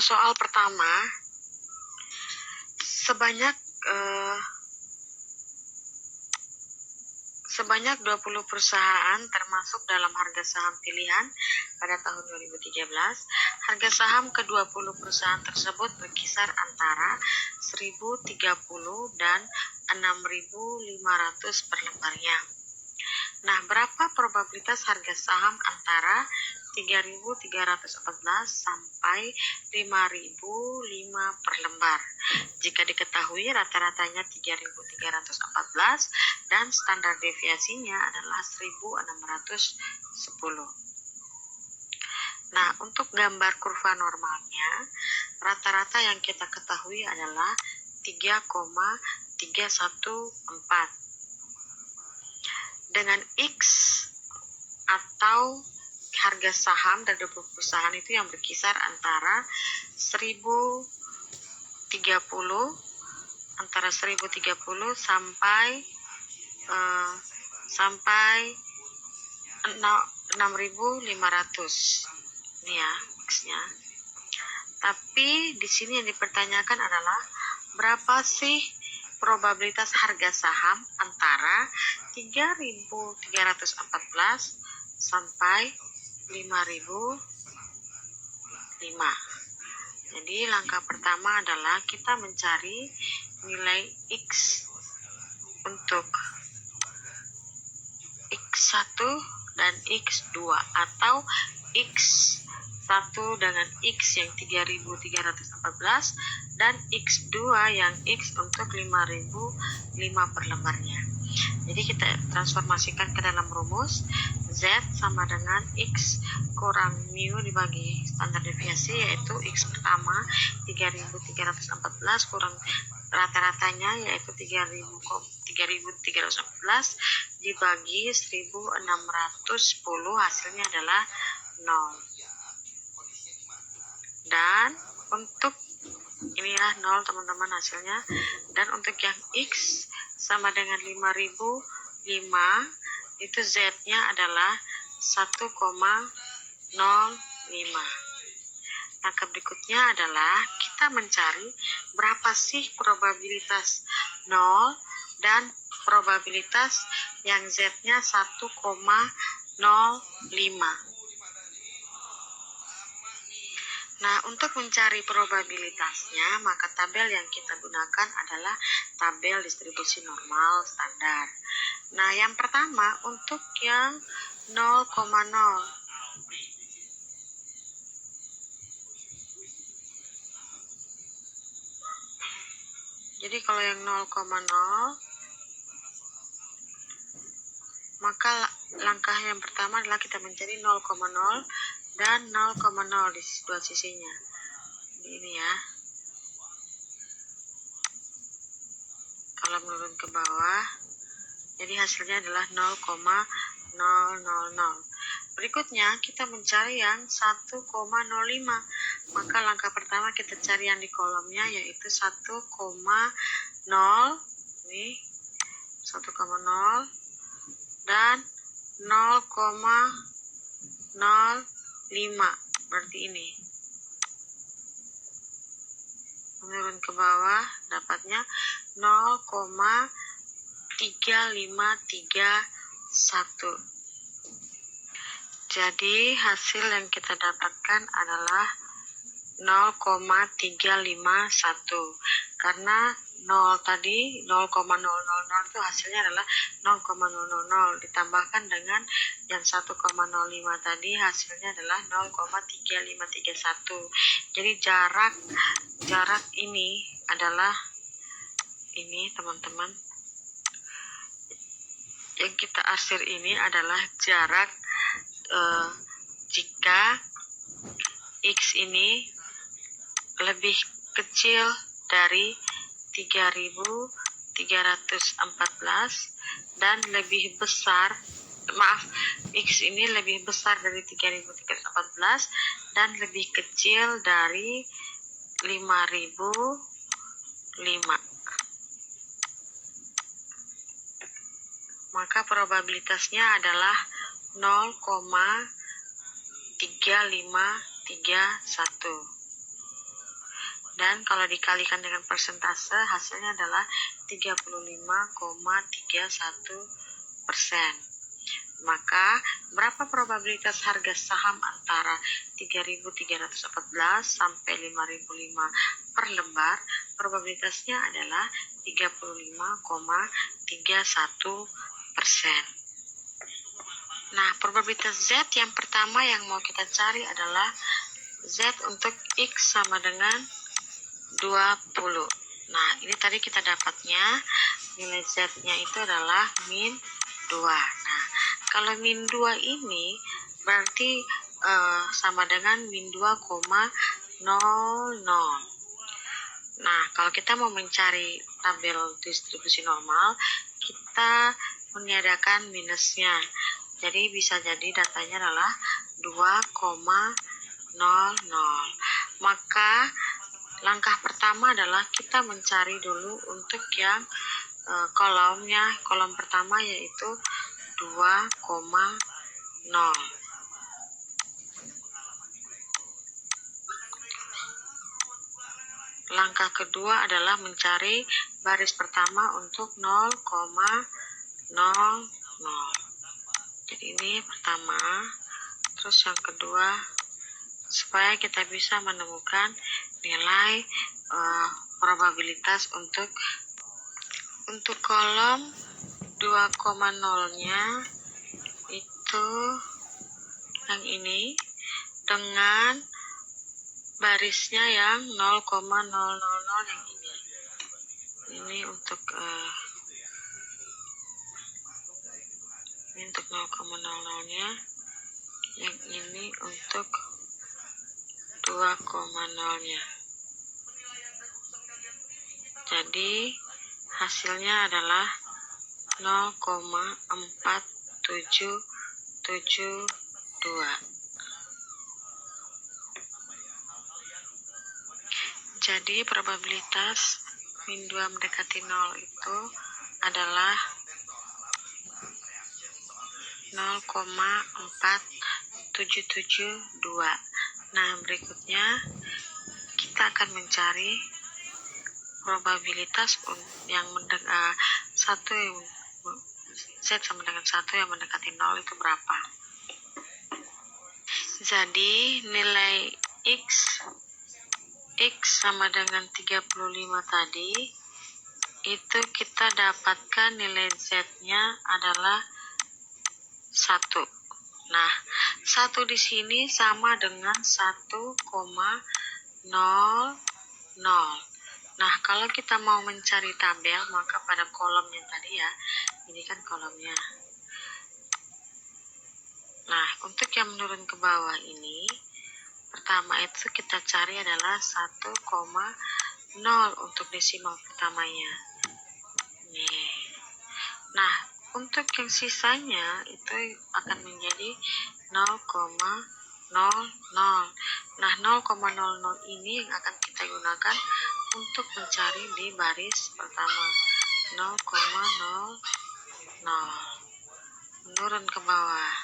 soal pertama, sebanyak 20 perusahaan termasuk dalam harga saham pilihan pada tahun 2013. Harga saham ke-20 perusahaan tersebut berkisar antara 1.030 dan 6.500 per lembarnya. Nah, berapa probabilitas harga saham antara 3.314 sampai 5.005 per lembar? Jika diketahui rata-ratanya 3.314 dan standar deviasinya adalah 1.610. Nah, untuk gambar kurva normalnya, rata-rata yang kita ketahui adalah 3,314. Dengan X atau harga saham dari 20 perusahaan itu yang berkisar antara 1.030 sampai 6.500. Ini ya X-nya. Tapi di sini yang dipertanyakan adalah berapa sih probabilitas harga saham antara 3.314 sampai 5.005. Jadi langkah pertama adalah kita mencari nilai X untuk X1 dan X2 atau X1 dengan X yang 3.314 dan X2 yang X untuk 5.005 per lembarnya. Jadi kita transformasikan ke dalam rumus. Z sama dengan X kurang mu dibagi standar deviasi, yaitu X pertama 3.314 kurang rata-ratanya yaitu 3.314 dibagi 1.610, hasilnya adalah 0. Dan untuk inilah 0 teman-teman hasilnya. Dan untuk yang X sama dengan 5.005 itu Z-nya adalah 1,05. Langkah berikutnya adalah kita mencari berapa sih probabilitas 0 dan probabilitas yang Z-nya 1,05. Nah, untuk mencari probabilitasnya, maka tabel yang kita gunakan adalah tabel distribusi normal standar. Nah, yang pertama untuk yang 0,0. Jadi kalau yang 0,0, maka langkah yang pertama adalah kita mencari 0,0 dan 0,0 di dua sisinya. Ini ya. Kalau menurun ke bawah, jadi hasilnya adalah 0,000. Berikutnya kita mencari yang 1,05. Maka langkah pertama kita cari yang di kolomnya, yaitu 1,0. Ini 1,0 dan 0,05. Berarti ini. Menurun ke bawah dapatnya 0,3531. Jadi hasil yang kita dapatkan adalah 0,351. Karena 0 tadi 0,000 itu hasilnya adalah 0,000 ditambahkan dengan yang 1,05 tadi hasilnya adalah 0,3531. Jadi jarak ini adalah ini teman-teman. Yang kita arsir ini adalah jarak jika X ini lebih kecil dari 3.314 dan lebih besar, X ini lebih besar dari 3.314 dan lebih kecil dari 5.005. Maka probabilitasnya adalah 0,3531. Dan kalau dikalikan dengan persentase, hasilnya adalah 35,31%. Maka, berapa probabilitas harga saham antara 3.314 sampai 5.005 per lembar? Probabilitasnya adalah 35,31%. Nah, probabilitas Z yang pertama yang mau kita cari adalah Z untuk X sama dengan 20. Nah, ini tadi kita dapatnya nilai Z-nya itu adalah min 2. Nah, kalau min 2 ini berarti sama dengan min 2,00. Nah, kalau kita mau mencari tabel distribusi normal, kita meniadakan minusnya. Jadi bisa jadi datanya adalah 2,00. Maka langkah pertama adalah kita mencari dulu untuk yang kolom pertama yaitu 2,0. Langkah kedua adalah mencari baris pertama untuk 0,00. Jadi ini pertama, terus yang kedua, supaya kita bisa menemukan nilai probabilitas untuk kolom 2,0-nya itu yang ini dengan barisnya yang 0,000 yang ini. Ini untuk 0,00-nya, yang ini untuk 2,0-nya. Jadi hasilnya adalah 0,4772. Jadi probabilitas min 2 mendekati 0 itu adalah 0,4772. Nah, berikutnya kita akan mencari probabilitas yang satu yang Z sama dengan 1 yang mendekati 0 itu berapa. Jadi nilai X sama dengan 35 tadi, itu kita dapatkan nilai Z-nya adalah 1. Nah, 1 di sini sama dengan 1,00. Nah, kalau kita mau mencari tabel, maka pada kolomnya tadi ya, ini kan kolomnya. Nah, untuk yang menurun ke bawah ini, pertama itu kita cari adalah 1,0 untuk desimal pertamanya. Nih. Nah, untuk yang sisanya itu akan menjadi 0,00. Nah, 0,00 ini yang akan kita gunakan untuk mencari di baris pertama. 0,00 menurun ke bawah.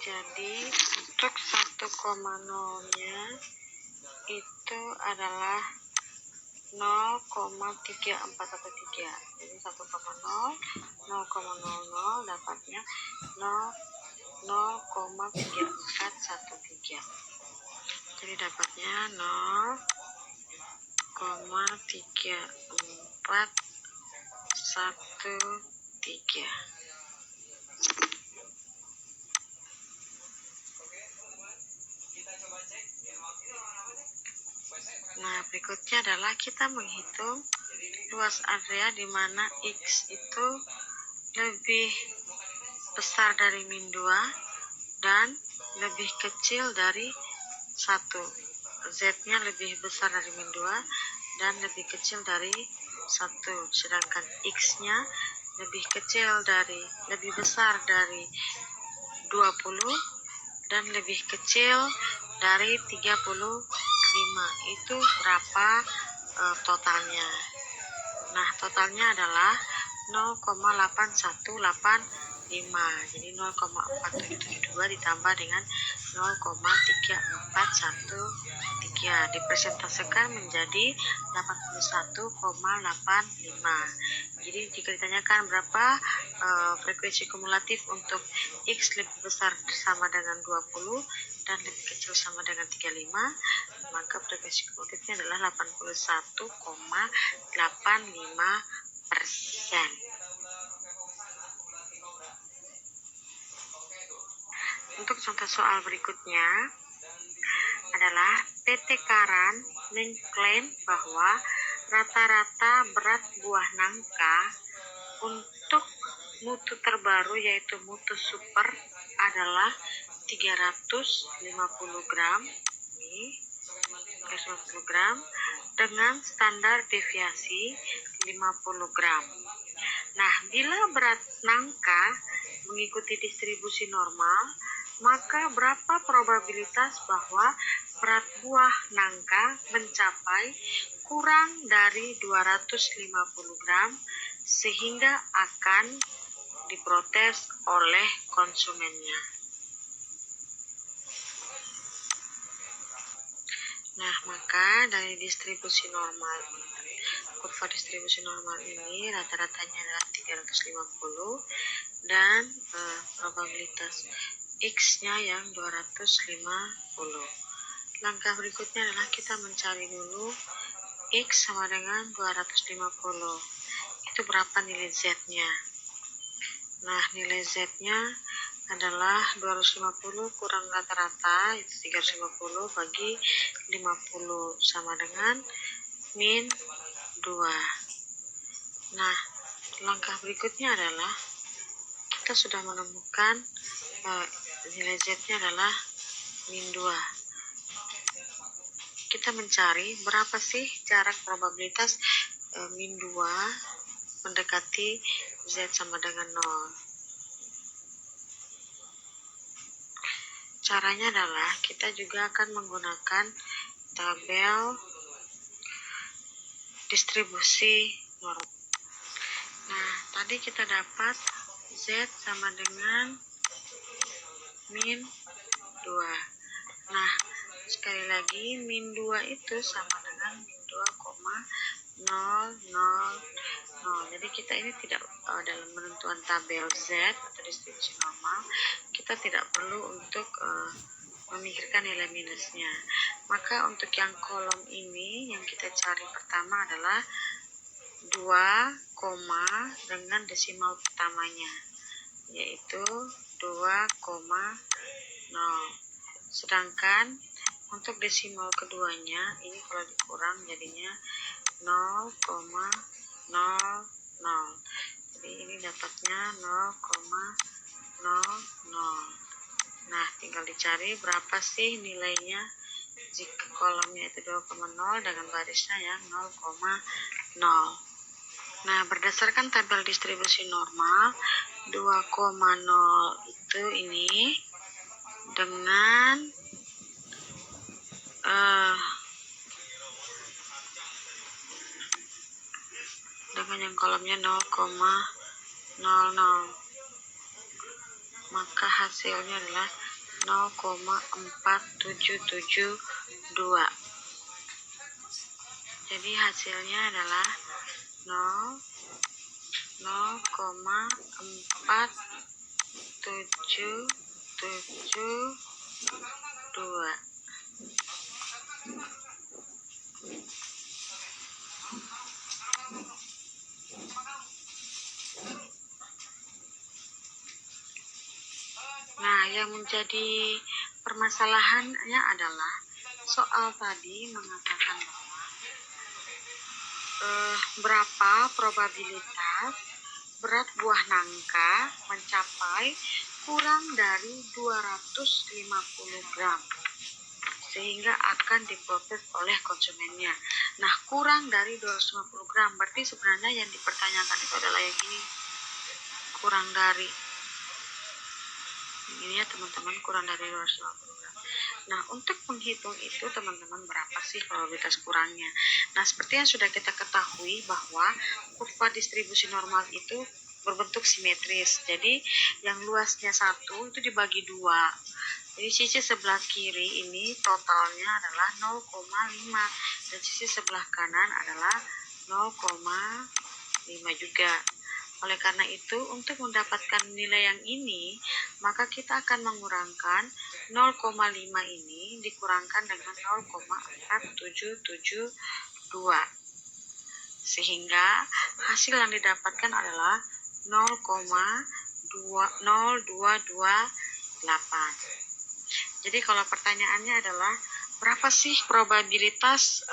Jadi untuk 1,0-nya itu adalah 0,3413. Jadi 1,0, 0,00 dapatnya 0,3413. Jadi dapatnya 0,3413. Nah, berikutnya adalah kita menghitung luas area di mana X itu lebih besar dari min 2 dan lebih kecil dari 1. Z-nya lebih besar dari min 2 dan lebih kecil dari 1. Sedangkan X-nya lebih besar dari 20 dan lebih kecil dari 35. Itu berapa totalnya? Nah, totalnya adalah 0,8185. Jadi 0,4772 ditambah dengan 0,3413 dipresentasikan menjadi 81,85. Jadi jika ditanyakan berapa frekuensi kumulatif untuk X lebih besar sama dengan 20 dan lebih kecil sama dengan 35, maka frekuensi kumulatifnya adalah 81,85%. Untuk contoh soal berikutnya adalah PT Karan mengklaim bahwa rata-rata berat buah nangka untuk mutu terbaru yaitu mutu super adalah 350 gram, 350 gram dengan standar deviasi 50 gram. Nah, bila berat nangka mengikuti distribusi normal, maka berapa probabilitas bahwa berat buah nangka mencapai kurang dari 250 gram sehingga akan diprotes oleh konsumennya. Nah, maka dari distribusi normal, kurva distribusi normal ini rata-ratanya adalah 350 dan probabilitas X-nya yang 250. Langkah berikutnya adalah kita mencari dulu X sama dengan 250. Itu berapa nilai Z-nya? Nah, nilai Z-nya adalah 250 kurang rata-rata, itu 350 bagi 50 sama dengan min 2. Nah, langkah berikutnya adalah kita sudah menemukan nilai Z-nya adalah min 2. Kita mencari berapa sih jarak probabilitas min 2 mendekati Z sama dengan 0. Caranya adalah kita juga akan menggunakan tabel distribusi normal. Nah, tadi kita dapat Z sama dengan min 2. Nah, sekali lagi min 2 itu sama dengan min 2,000. Jadi kita ini tidak dalam penentuan tabel Z atau distribusi normal, kita tidak perlu untuk memikirkan nilai minusnya. Maka untuk yang kolom ini yang kita cari pertama adalah 2, dengan desimal pertamanya, yaitu 2,0. Sedangkan untuk desimal keduanya ini kalau dikurang jadinya 0,00. Jadi ini dapatnya 0,00. Nah, tinggal dicari berapa sih nilainya jika kolomnya itu 2,0 dengan barisnya yang 0,0. Nah, berdasarkan tabel distribusi normal, 2,0 itu ini dengan yang kolomnya 0,00, maka hasilnya adalah 0,4772. Jadi hasilnya adalah 0,4772. Nah, yang menjadi permasalahannya adalah soal tadi mengatakan bahwa berapa probabilitas berat buah nangka mencapai kurang dari 250 gram sehingga akan diprotes oleh konsumennya. Nah, kurang dari 250 gram berarti sebenarnya yang dipertanyakan itu adalah yang ini, kurang dari ini ya teman-teman, kurang dari 250 gram. Nah, untuk menghitung itu teman-teman berapa sih probabilitas kurangnya? Nah, seperti yang sudah kita ketahui bahwa kurva distribusi normal itu berbentuk simetris. Jadi yang luasnya 1 itu dibagi 2. Jadi sisi sebelah kiri ini totalnya adalah 0,5 dan sisi sebelah kanan adalah 0,5 juga. Oleh karena itu, untuk mendapatkan nilai yang ini, maka kita akan mengurangkan 0,5 ini dikurangkan dengan 0,4772. Sehingga hasil yang didapatkan adalah 0,0228. Jadi kalau pertanyaannya adalah berapa sih probabilitas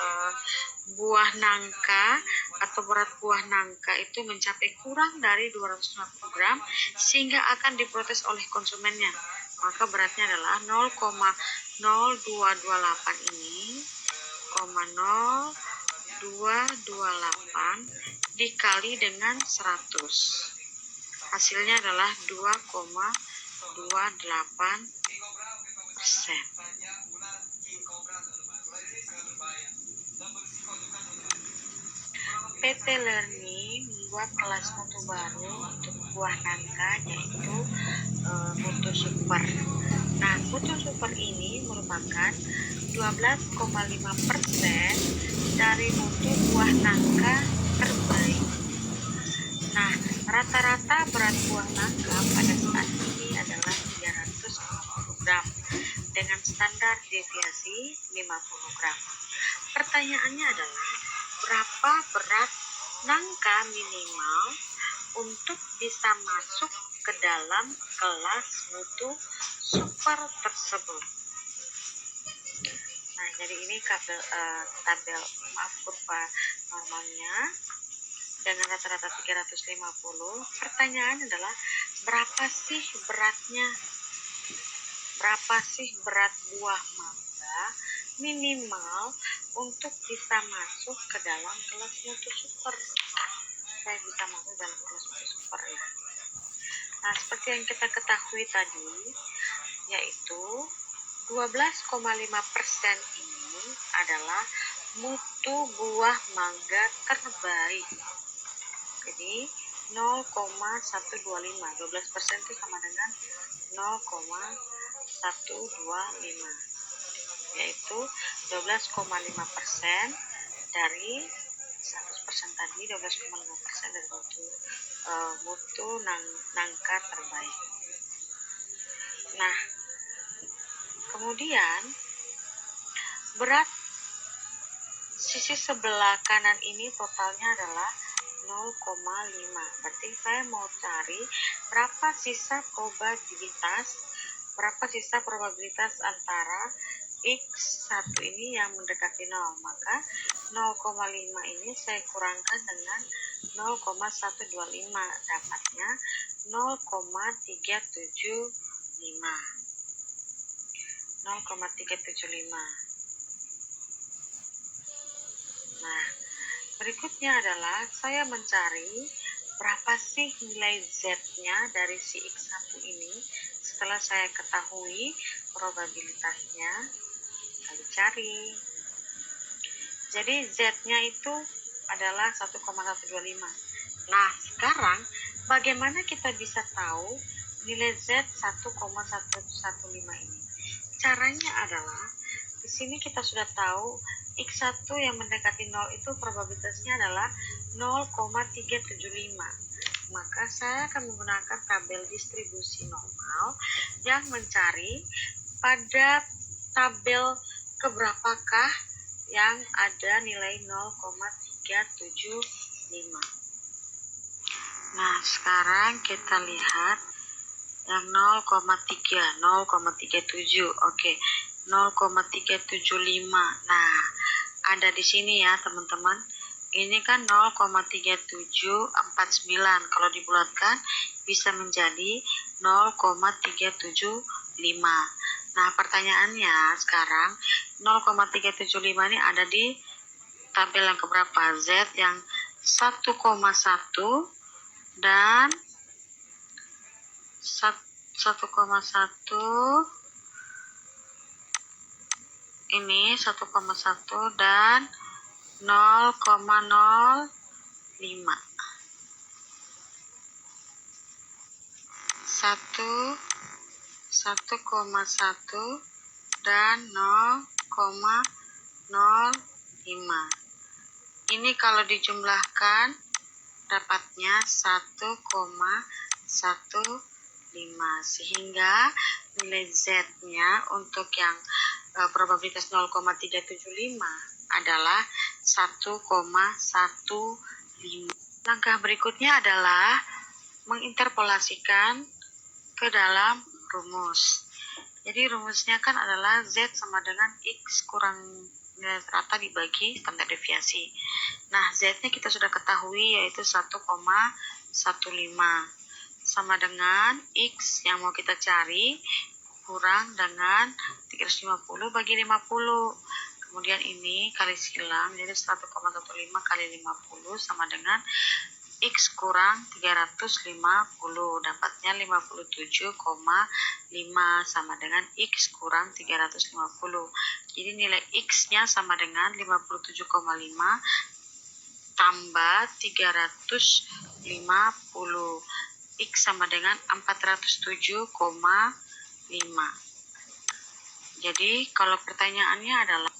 buah nangka atau berat buah nangka itu mencapai kurang dari 250 gram sehingga akan diprotes oleh konsumennya, maka beratnya adalah 0,0228 ini 0,0228 dikali dengan 100, hasilnya adalah 2,28%. PT Learning membuat kelas mutu baru untuk buah nangka, yaitu mutu super. Nah, mutu super ini merupakan 12,5% dari mutu buah nangka terbaik. Nah, rata-rata berat buah nangka pada saat ini adalah 350 gram dengan standar deviasi 50 gram. Pertanyaannya adalah berapa berat nangka minimal untuk bisa masuk ke dalam kelas mutu super tersebut. Nah, jadi ini tabel kurva normalnya dengan rata-rata 350. Pertanyaan adalah berapa sih berat buah mangga minimal untuk bisa masuk ke dalam kelas mutu super. Saya bisa masuk dalam kelas mutu super ya. Nah, seperti yang kita ketahui tadi, yaitu 12,5% ini adalah mutu buah mangga terbaik. Jadi 0,125, 12% itu sama dengan 0,125, yaitu 12,5% dari 100% tadi, 12,5% dari mutu nangka terbaik. Nah, kemudian berat sisi sebelah kanan ini totalnya adalah 0,5. Berarti saya mau cari berapa sisa probabilitas antara X1 ini yang mendekati 0. Maka 0,5 ini saya kurangkan dengan 0,125, dapatnya 0,375. Nah, berikutnya adalah saya mencari berapa sih nilai Z-nya dari si X1 ini. Setelah saya ketahui probabilitasnya, kali cari. Jadi Z-nya itu adalah 1,125. Nah, sekarang bagaimana kita bisa tahu nilai Z 1,115 ini? Caranya adalah di sini kita sudah tahu X1 yang mendekati 0 itu probabilitasnya adalah 0,375. Maka saya akan menggunakan tabel distribusi normal yang mencari pada tabel keberapakah yang ada nilai 0,375. Nah, sekarang kita lihat yang 0,37. Oke, 0,375. Nah, ada di sini ya, teman-teman. Ini kan 0,3749. Kalau dibulatkan bisa menjadi 0,375. Nah, pertanyaannya sekarang 0,375 ini ada di tabel yang keberapa? Z yang 1,1 dan 1,1 ini 1,1 dan 0,05. 1,1 dan 0,05. Ini kalau dijumlahkan dapatnya 1,15, sehingga nilai Z-nya untuk yang probabilitas 0,375 adalah 1,15. Langkah berikutnya adalah menginterpolasikan ke dalam rumus. Jadi rumusnya kan adalah Z sama dengan X kurang nilai rata dibagi standar deviasi. Nah, Z-nya kita sudah ketahui yaitu 1,15 sama dengan X yang mau kita cari kurang dengan 350 bagi 50. Kemudian ini kali silang, jadi 1,15 kali 50 sama dengan X kurang 350, dapatnya 57,5 sama dengan X kurang 350. Jadi nilai X-nya sama dengan 57,5 tambah 350. X sama dengan 407,5. Jadi kalau pertanyaannya adalah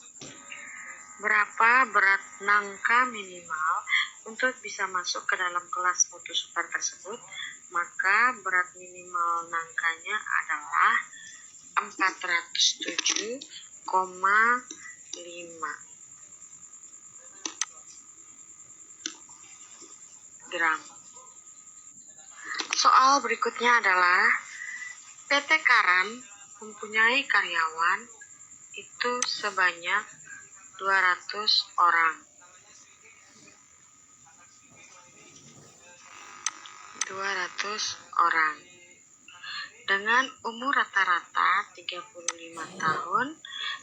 berapa berat nangka minimal untuk bisa masuk ke dalam kelas mutu super tersebut, maka berat minimal nangkanya adalah 407,5 gram. Soal berikutnya adalah PT Karan mempunyai karyawan itu sebanyak 200 orang. 200 orang. Dengan umur rata-rata 35 tahun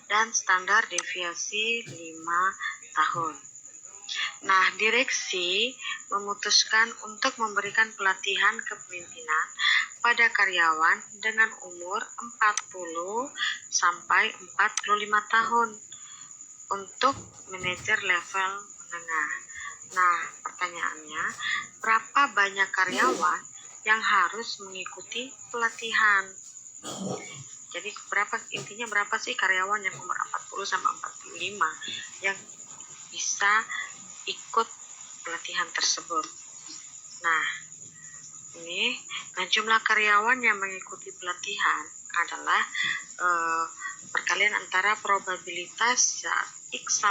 dan standar deviasi 5 tahun. Nah, direksi memutuskan untuk memberikan pelatihan kepemimpinan pada karyawan dengan umur 40 sampai 45 tahun untuk manajer level menengah. Nah, pertanyaannya, berapa banyak karyawan yang harus mengikuti pelatihan? Jadi intinya berapa sih karyawan yang umur 40 sampai 45 yang bisa ikut pelatihan tersebut? Nah, jumlah karyawan yang mengikuti pelatihan adalah perkalian antara probabilitas X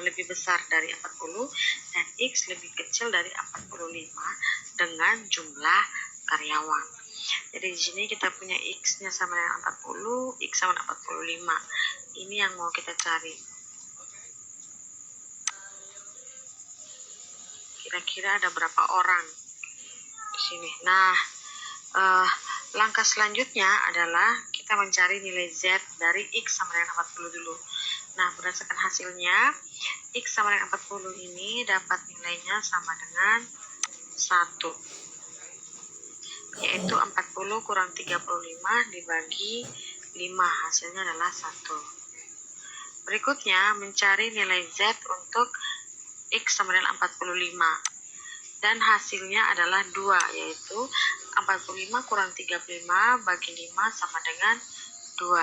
lebih besar dari 40 dan X lebih kecil dari 45 dengan jumlah karyawan. Jadi di sini kita punya X-nya sama dengan 40, X sama dengan 45. Ini yang mau kita cari. Kira-kira ada berapa orang di sini? Nah, langkah selanjutnya adalah kita mencari nilai Z dari X sama dengan 40 dulu. Nah, berdasarkan hasilnya, X sama dengan 40 ini dapat nilainya sama dengan 1. Yaitu 40 kurang 35 dibagi 5. Hasilnya adalah 1. Berikutnya, mencari nilai Z untuk X sama dengan 45. Dan hasilnya adalah 2, yaitu 45 kurang 35 bagi 5 sama dengan 2.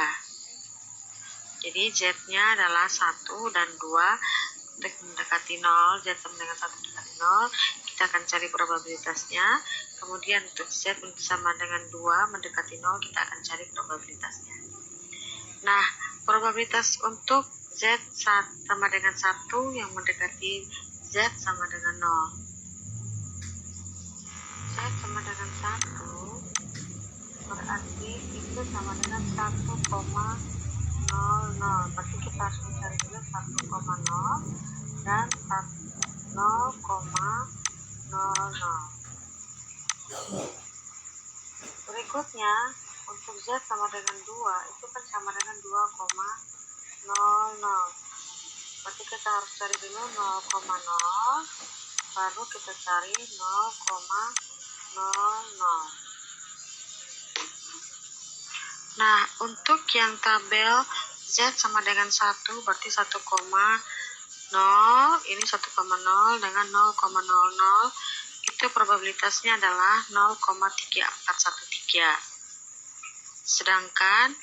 Jadi Z-nya adalah 1 dan 2 untuk mendekati 0, Z sama dengan 1 mendekati 0, kita akan cari probabilitasnya. Kemudian untuk Z sama dengan 2 mendekati 0, kita akan cari probabilitasnya. Nah, probabilitas untuk Z sama dengan 1 yang mendekati Z sama dengan 0. Z sama dengan 1 berarti itu sama dengan 1,00. Berarti kita harus mencari dulu 1,0 dan 0,00. Berikutnya untuk Z sama dengan 2 itu kan sama dengan 2,00. Berarti kita harus cari dulu 0,0, baru kita cari 0,00. Nah, untuk yang tabel Z sama dengan 1 berarti 1,0, ini 1,0 dengan 0,00, itu probabilitasnya adalah 0,3413. Sedangkan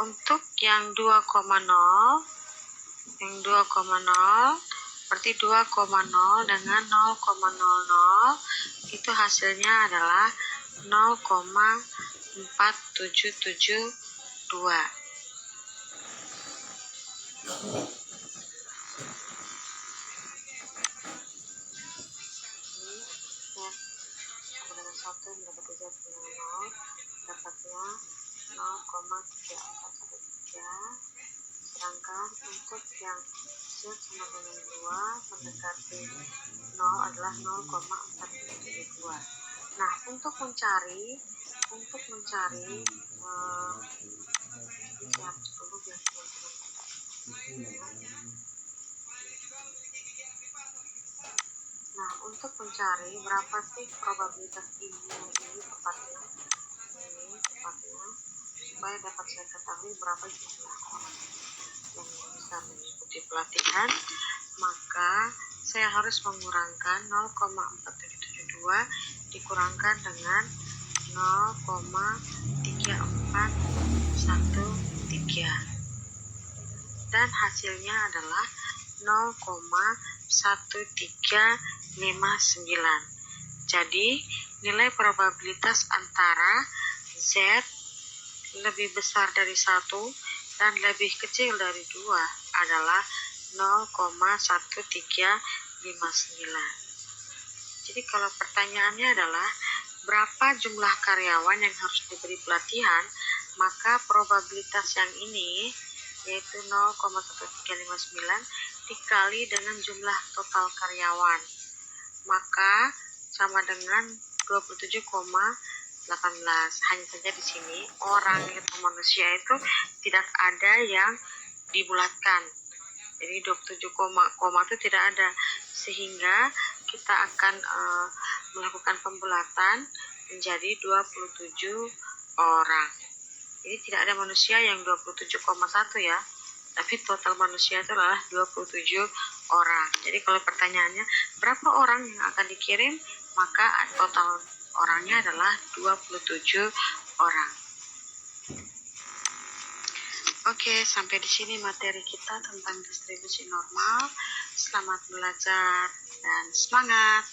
untuk yang 2,0 berarti 2,0 dengan 0,00 itu hasilnya adalah 0,4772. Dengan 1 mendapat Z dengan 0, dapatnya 0,3413. Sedangkan untuk yang Z sama dengan 2 mendekati 0 adalah 0,472. Nah, untuk mencari siap dulu biar teman-teman. Nah, untuk mencari berapa sih probabilitas ini tepatnya, supaya dapat saya ketahui berapa jumlah orang yang bisa mengikuti pelatihan, maka saya harus mengurangkan 0,4772 dikurangkan dengan 0,3413 dan hasilnya adalah 0,1359. Jadi nilai probabilitas antara Z lebih besar dari 1 dan lebih kecil dari 2 adalah 0,1359. Jadi kalau pertanyaannya adalah berapa jumlah karyawan yang harus diberi pelatihan, maka probabilitas yang ini yaitu 0,1359 dikali dengan jumlah total karyawan, maka sama dengan 27,18. Hanya saja di sini orang atau manusia itu tidak ada yang dibulatkan. Jadi 27 koma itu tidak ada, sehingga kita akan melakukan pembulatan menjadi 27 orang. Jadi tidak ada manusia yang 27,1 ya, tapi total manusia itu adalah 27 orang. Jadi kalau pertanyaannya berapa orang yang akan dikirim, maka total orangnya adalah 27 orang. Oke, sampai di sini materi kita tentang distribusi normal. Selamat belajar dan semangat!